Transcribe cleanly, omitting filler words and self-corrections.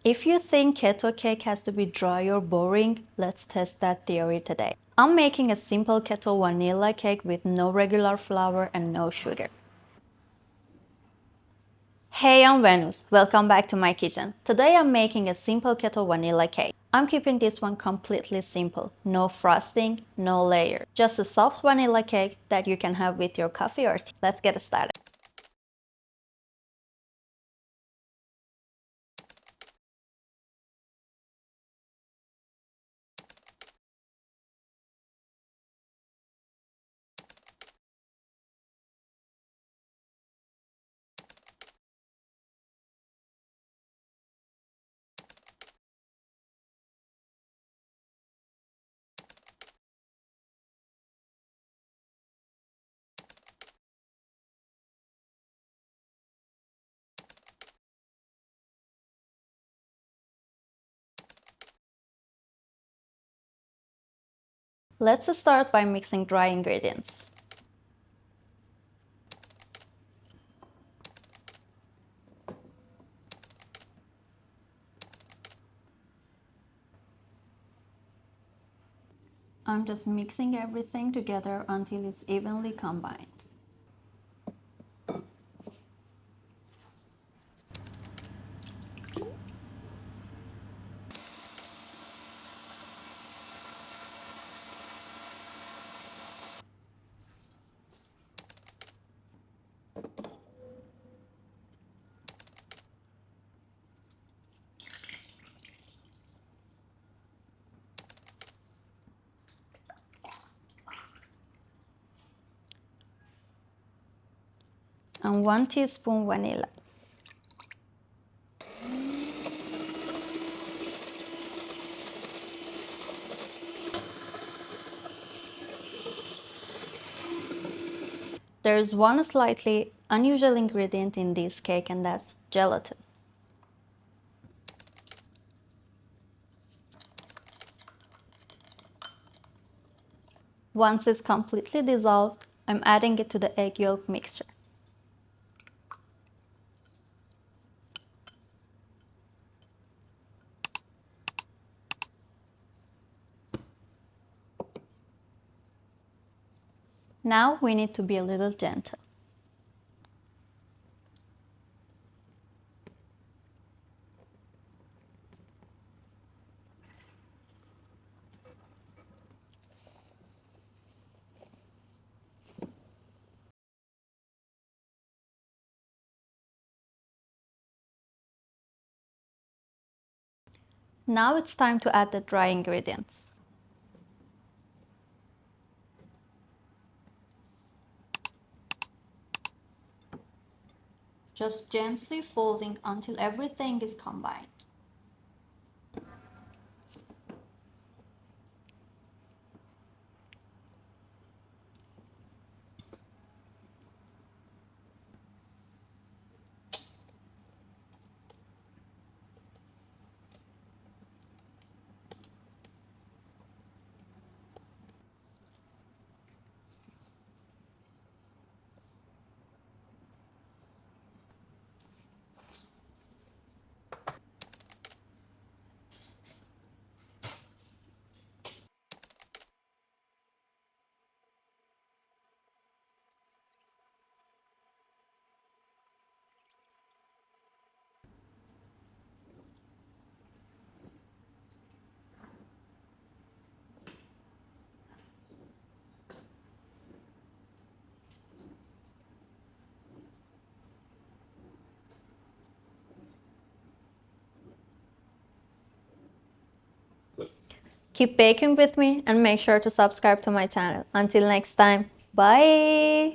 If you think keto cake has to be dry or boring, let's test that theory today. I'm making a simple keto vanilla cake with no regular flour and no sugar. Hey, I'm Venus. Welcome back to my kitchen. Today I'm making a simple keto vanilla cake. I'm keeping this one completely simple. No frosting, no layer. Just a soft vanilla cake that you can have with your coffee or tea. Let's get started. Let's start by mixing dry ingredients. I'm just mixing everything together until it's evenly combined. And 1 teaspoon vanilla. There's one slightly unusual ingredient in this cake, and that's gelatin. Once it's completely dissolved, I'm adding it to the egg yolk mixture. Now we need to be a little gentle. Now it's time to add the dry ingredients. Just gently folding until everything is combined. Keep baking with me and make sure to subscribe to my channel. Until next time, bye!